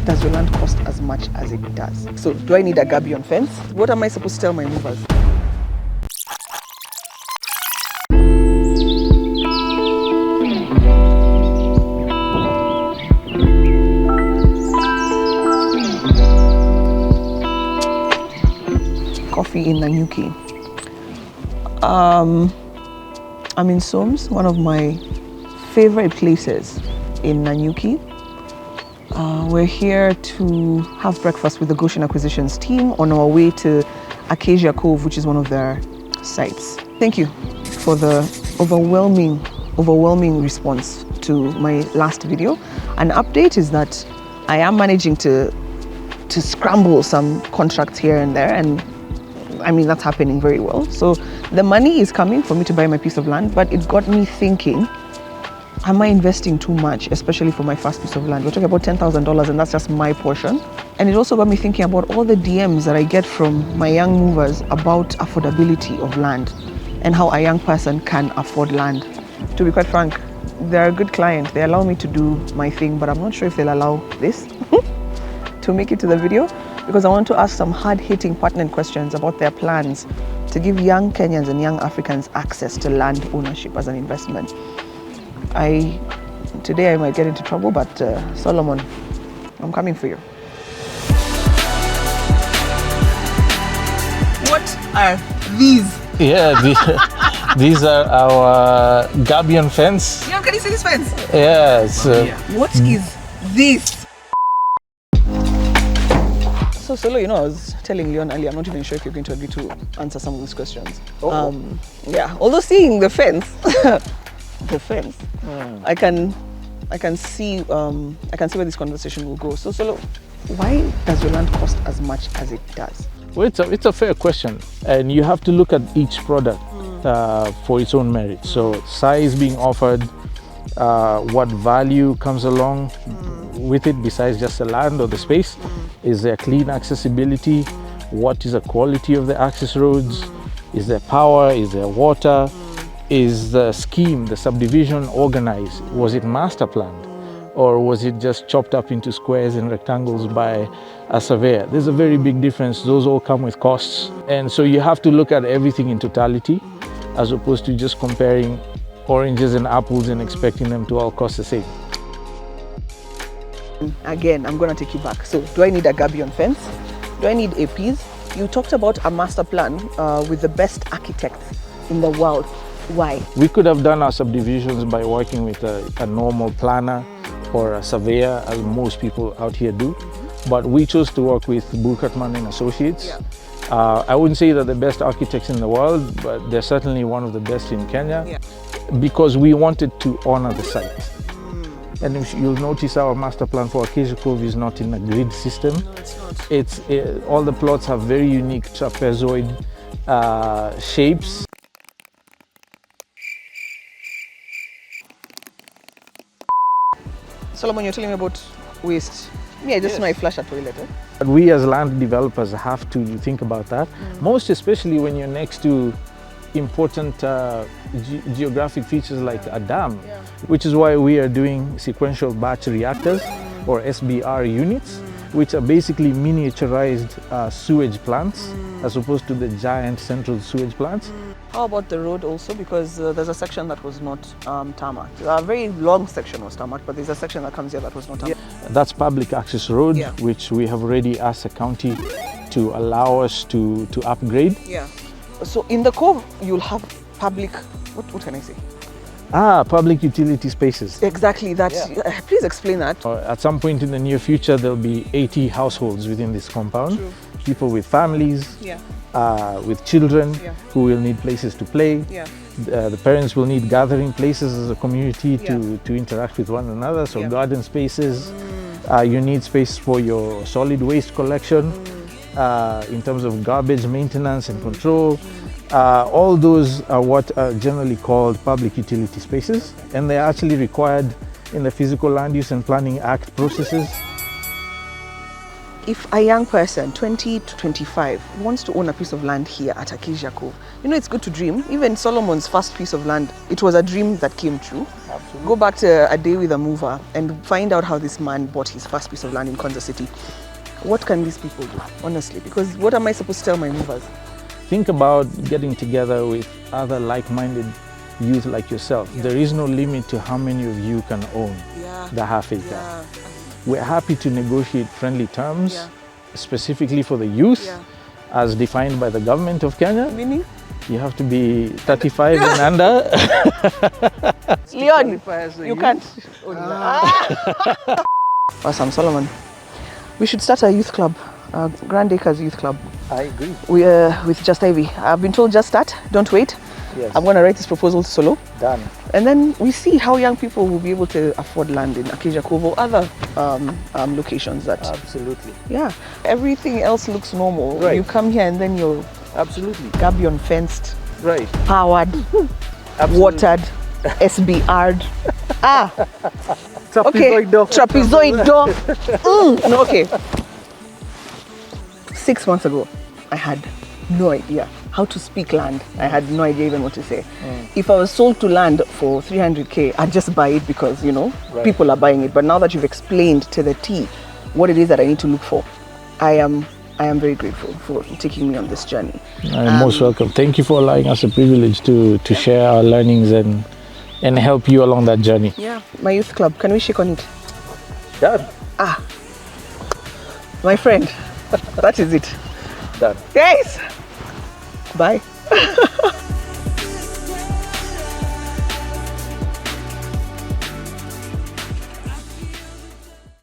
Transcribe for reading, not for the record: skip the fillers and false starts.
does your land cost as much as it does? So do I need a gabion fence? What am I supposed to tell my movers? Coffee in Nanyuki. I'm in Soms, one of my favorite places in Nanyuki. We're here to have breakfast with the Goshen Acquisitions team on our way to Acacia Cove, which is one of their sites. Thank you for the overwhelming response to my last video. An update is that I am managing to scramble some contracts here and there, and I mean, that's happening very well. So the money is coming for me to buy my piece of land, but it got me thinking, am I investing too much, especially for my first piece of land? We're talking about $10,000 and that's just my portion. And it also got me thinking about all the DMs that I get from my young movers about affordability of land and how a young person can afford land. To be quite frank, they're a good client. They allow me to do my thing, but I'm not sure if they'll allow this to make it to the video, because I want to ask some hard-hitting pertinent questions about their plans to give young Kenyans and young Africans access to land ownership as an investment. Today I might get into trouble, but Solomon, I'm coming for you. What are these? Yeah, these are our gabion fence. Yeah, can you see this fence? Yes. What is this? So Solo, I was telling Leon earlier, I'm not even sure if you're going to agree to answer some of these questions. Yeah, although seeing the fence, I can see where this conversation will go. So Solo, why does your land cost as much as it does? Well, it's a fair question, and you have to look at each product for its own merit. So size being offered, what value comes along with it besides just the land or the space. Is there clean accessibility? What is the quality of the access roads? Is there power? Is there water? Is the scheme, the subdivision organized? Was it master planned? Or was it just chopped up into squares and rectangles by a surveyor? There's a very big difference. Those all come with costs. And so you have to look at everything in totality, as opposed to just comparing oranges and apples and expecting them to all cost the same. Again, I'm going to take you back. So do I need a gabion fence? Do I need APs? You talked about a master plan with the best architects in the world. Why? We could have done our subdivisions by working with a normal planner or a surveyor, as most people out here do. But we chose to work with Burkhartman and Associates. Yeah. I wouldn't say they're the best architects in the world, but they're certainly one of the best in Kenya, because we wanted to honor the site. And if you'll notice, our master plan for Acacia Cove is not in a grid system. No, it's not. All the plots have very unique trapezoid shapes. Solomon, you're telling me about waste. I just know I flush a toilet. But we as land developers have to think about that, most especially when you're next to important geographic features like a dam, which is why we are doing sequential batch reactors, or SBR units, which are basically miniaturized sewage plants as opposed to the giant central sewage plants. How about the road also? Because there's a section that was not tarmacked. A very long section was tarmacked, but there's a section that comes here that was not tarmacked. That's public access road, which we have already asked the county to allow us to upgrade. Yeah. So in the cove, you'll have public, what can I say? Public utility spaces. Exactly that. Please explain that. At some point in the near future, there'll be 80 households within this compound. True. People with families, with children who will need places to play. The parents will need gathering places as a community to interact with one another. So garden spaces. You need space for your solid waste collection. In terms of garbage maintenance and control. All those are what are generally called public utility spaces, and they're actually required in the Physical Land Use and Planning Act processes. If a young person, 20 to 25, wants to own a piece of land here at Acacia Cove, it's good to dream. Even Solomon's first piece of land, it was a dream that came true. go back to a day with a mover and find out how this man bought his first piece of land in Kansas City. What can these people do, honestly? Because what am I supposed to tell my movers? Think about getting together with other like-minded youth like yourself. There is no limit to how many of you can own the half acre. We're happy to negotiate friendly terms, specifically for the youth, as defined by the government of Kenya. Meaning? You have to be 35 and under. Leon, you can't. Awesome, Solomon. We should start a youth club, Grand Acres Youth Club. I agree. We with Just Ivy. I've been told just start, don't wait. Yes. I'm going to write this proposal to Solo. Done. And then we see how young people will be able to afford land in Acacia Cove or other locations that... Absolutely. Yeah. Everything else looks normal. Right. You come here and then you're... Absolutely. Gabion fenced, Right. powered, watered, SBR'd. Okay. Trapezoid door. No, okay. 6 months ago, I had no idea how to speak land. I had no idea even what to say. If I was sold to land for 300K, I'd just buy it because, you know, people are buying it. But now that you've explained to the T what it is that I need to look for, I am very grateful for taking me on this journey. You're most welcome. Thank you for allowing us the privilege to share our learnings and help you along that journey. Yeah. My youth club, can we shake on it? Done. My friend, that is it. Done. Guys, bye.